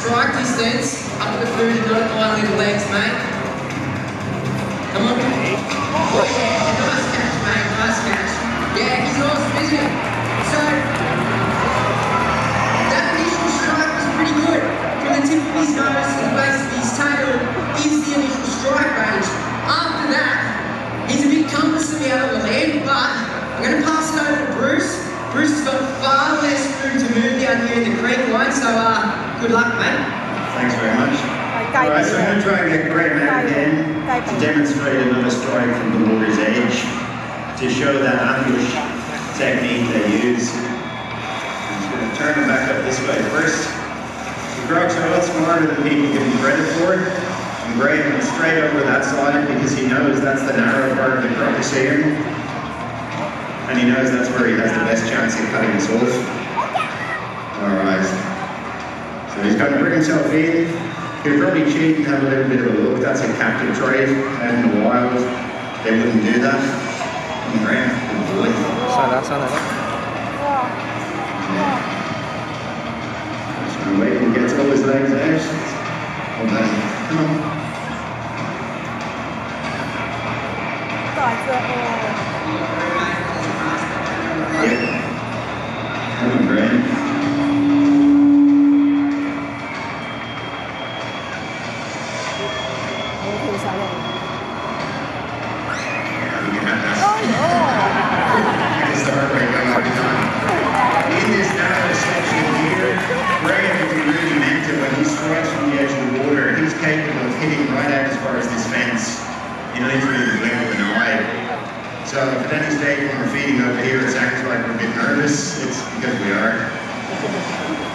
strike distance up the food and not on little legs, mate. Come on. Nice catch, mate. Nice catch. Yeah, he's awesome, isn't he? So, that initial strike was pretty good. From the tip of his nose to the base of his tail is the initial strike range. After that, he's a bit cumbersome out of the land, but I'm going to pass it over to Bruce. Bruce has got far less room to move down here in the creek line, so good luck, mate. Thanks very much. Alright, so I'm going to try and get Graham out again to demonstrate another strike from the water's edge to show that ambush technique they use. I'm just going to turn him back up this way first. The crocs are a lot smarter than people give him credit for. And Graham went straight over that side because he knows that's the narrow part of the crocodile. And he knows that's where he has the best chance of cutting us off. Alright. So he's going to bring himself in. He'll probably cheat and have a little bit of a look. That's a captive trait. Out in the wild, they wouldn't do that. And Graham, good boy. Just going to wait and gets all his legs out. Hold on. Come on. Yeah. Come on, Graham. In this narrow section here, Graham, if he really meant it, when he strikes from the edge of the water, he's capable of hitting right out as far as this fence in literally the blink of an eye. So if at any stage when we're feeding over here, it sounds like we're a bit nervous, it's because we are.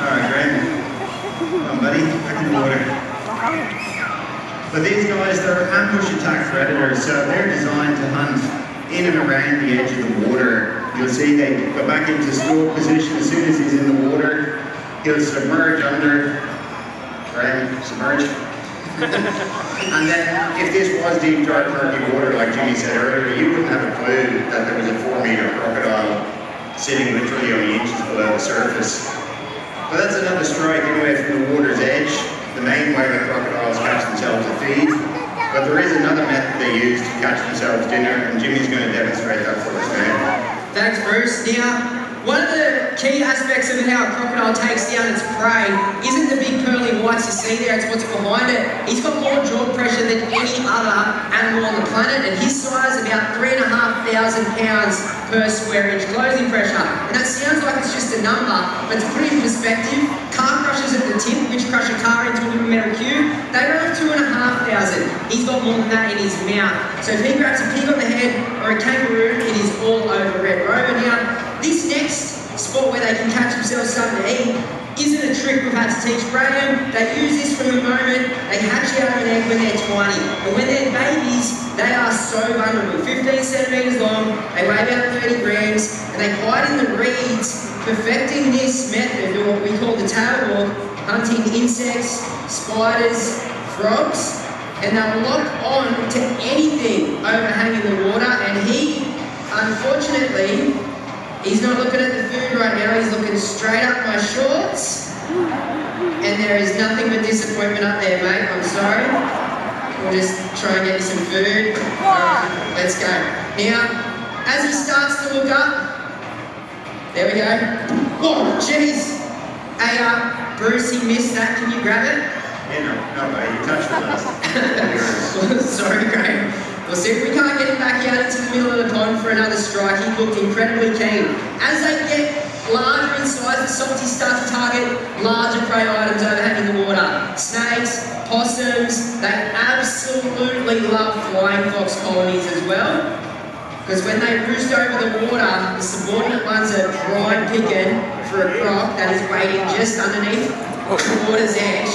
Alright, Graham. Come on, buddy. Back in the water. But these guys, they're ambush attack predators, so they're designed to hunt in and around the edge of the water. You'll see they go back into stool position as soon as he's in the water. He'll submerge under, Graham, submerge. And then, if this was deep, dark, murky water, like Jimmy said earlier, you wouldn't have a clue that there was a 4-meter crocodile sitting literally only inches below the surface. But that's another strike anyway from the water's edge. The main way that crocodiles catch themselves to feed. But there is another method they use to catch themselves dinner, and Jimmy's going to demonstrate that for us now. Thanks, Bruce. Now, one of the key aspects of how a crocodile takes down its prey isn't the big pearly whites you see there, it's what's behind it. He's got more jaw pressure than any other animal on the planet, and his size is about 3,500 pounds per square inch closing pressure. And that sounds like it's just a number, but to put it in perspective, car crushers at the tip, which crush a car into a little metal cube, they run 2,500. He's got more than that in his mouth. So if he grabs a pig on the head or a kangaroo, it is all over Red Rover. Now, this next spot where they can catch themselves something to eat isn't a trick we've had to teach Graham. They use this from the moment they hatch out of an egg when they're 20. But when they're babies, they are so vulnerable. 15 centimetres long, they weigh about 30 grams, and they hide in the reeds, perfecting this method, or what we call the tail walk, hunting insects, spiders, frogs, and they'll lock on to anything overhanging the water, and he, unfortunately, he's not looking at the food right now, he's looking straight up my shorts. And there is nothing but disappointment up there, mate, I'm sorry. We'll just try and get you some food. Alright, let's go. Now, as he starts to look up, there we go. Whoa, jeez. Hey, Bruce, he missed that, can you grab it? Yeah, no, mate, you touched the last. Sorry, Graham. We'll see if we can't get him back out into the middle of the pond for another strike. He looked incredibly keen. As they get larger in size, the salties start to target larger prey items overhanging the water. Snakes, possums, they absolutely love flying fox colonies as well. Because when they roost over the water, the subordinate ones are prime picking for a croc that is waiting just underneath the water's edge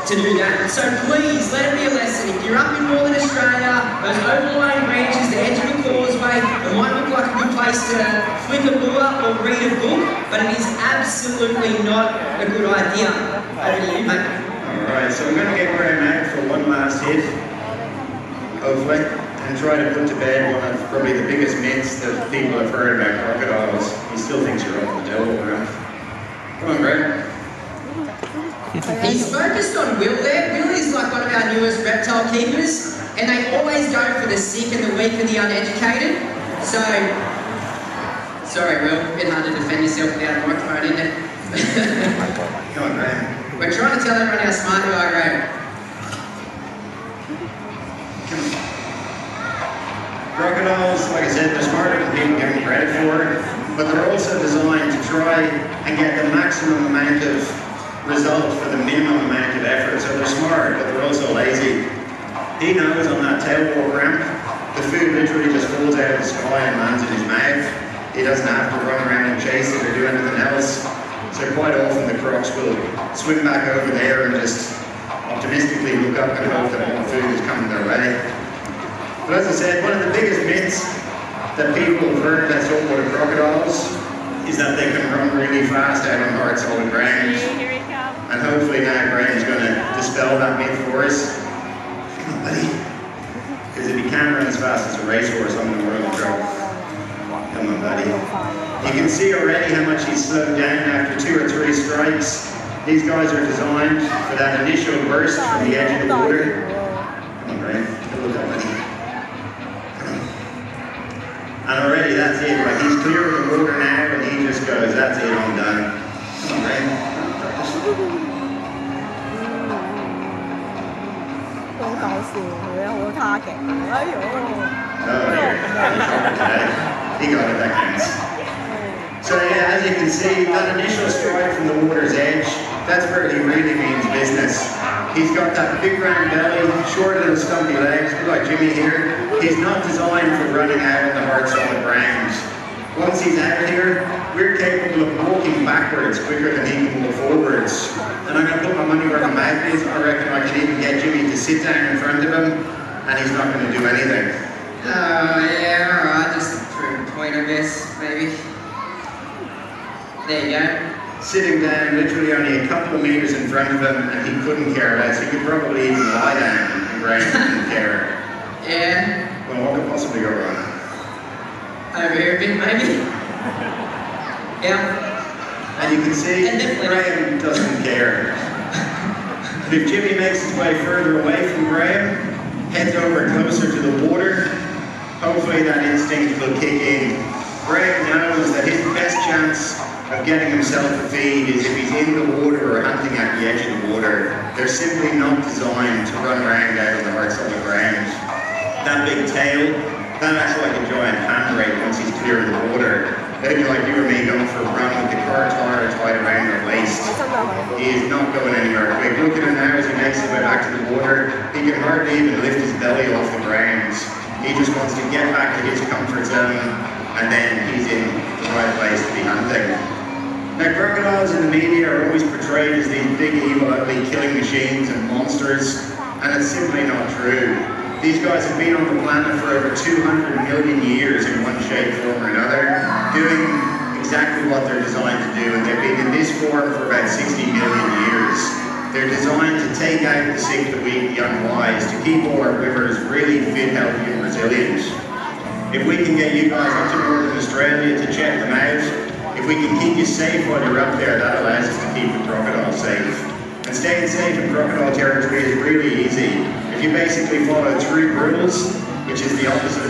to do that. So please, let it be a lesson. If you're up in Northern Australia, those overlying branches, the edge of a causeway, it might look like a good place to flick a lure or read a book, but it is absolutely not a good idea. Over to you, mate. Alright, so we're going to get Graham out for one last hit, hopefully, and try to put to bed one of probably the biggest myths that people have heard about crocodiles. He still thinks you're up the devil, man. Come on, Graham. He's spoken noticed on Will there, Will is like one of our newest reptile keepers, and they always go for the sick and the weak and the uneducated. So, sorry Will, a bit hard to defend yourself without a microphone, isn't it? Come on, Graham. We're trying to tell everyone how smart you are, Graham. Crocodiles, like I said, they're smarter than people give them credit for, but they're also designed to try and get the maximum amount of result for the minimum amount of effort. So they're smart, but they're also lazy. He knows on that tail walk ramp, the food literally just falls out of the sky and lands in his mouth. He doesn't have to run around and chase it or do anything else. So quite often the crocs will swim back over there and just optimistically look up and hope that more food is coming their way. But as I said, one of the biggest myths that people have heard about saltwater crocodiles is that they can run really fast out on hard solid ground. And hopefully now Graham's going to dispel that myth for us. Come on, buddy. Because if he can run as fast as a racehorse, I'm in the world of trouble. Come on, buddy. You can see already how much he's slowed down after 2 or 3 strikes. These guys are designed for that initial burst from the edge of the water. Come on, Graham. Look up, buddy. And already that's it, like he's clear of the water now and he just goes, that's it, I'm done. Come on, Graham. Oh dear, he got it, that counts. So yeah, as you can see, that initial strike from the water's edge, that's where he really means business. He's got that big round belly, short little stumpy legs, like Jimmy here. He's not designed for running out on the hard solid ground. Once he's out here, we're capable of walking backwards quicker than he can walk forwards. And I'm going to put my money where my mouth is. I reckon I can even get Jimmy to sit down in front of him, and he's not going to do anything. Oh yeah, alright, just to prove a point I guess, maybe. There you go. Sitting down literally only a couple of meters in front of him, and he couldn't care less. He could probably even lie down and Graham didn't care. Yeah. Well, what could possibly go wrong? Over here a bit, maybe. Yeah. And you can see Graham doesn't care. But if Jimmy makes his way further away from Graham, heads over closer to the water, hopefully that instinct will kick in. Graham knows that his best chance of getting himself a feed is if he's in the water or hunting at the edge of the water. They're simply not designed to run around out on the hard solid ground. That big tail, that acts like a giant handbrake once he's clear of the water. That'd be like you or me going for a run with the car tire tied around your waist. He is not going anywhere quick. Look at him now as he makes his way back to the water. He can hardly even lift his belly off the ground. He just wants to get back to his comfort zone, and then he's in the right place to be hunting. Now, crocodiles in the media are always portrayed as these big, evil, ugly killing machines and monsters, and it's simply not true. These guys have been on the planet for over 200 million years in one shape, form, or another, doing exactly what they're designed to do, and they've been in this form for about 60 million years. They're designed to take out the sick, the weak, the unwise, to keep all our rivers really fit, healthy, and resilient. If we can get you guys up to Northern Australia to check them out, if we can keep you safe while you're up there, that allows us to keep the crocodile safe. And staying safe in crocodile territory is really easy. If you basically follow 3 rules, which is the opposite of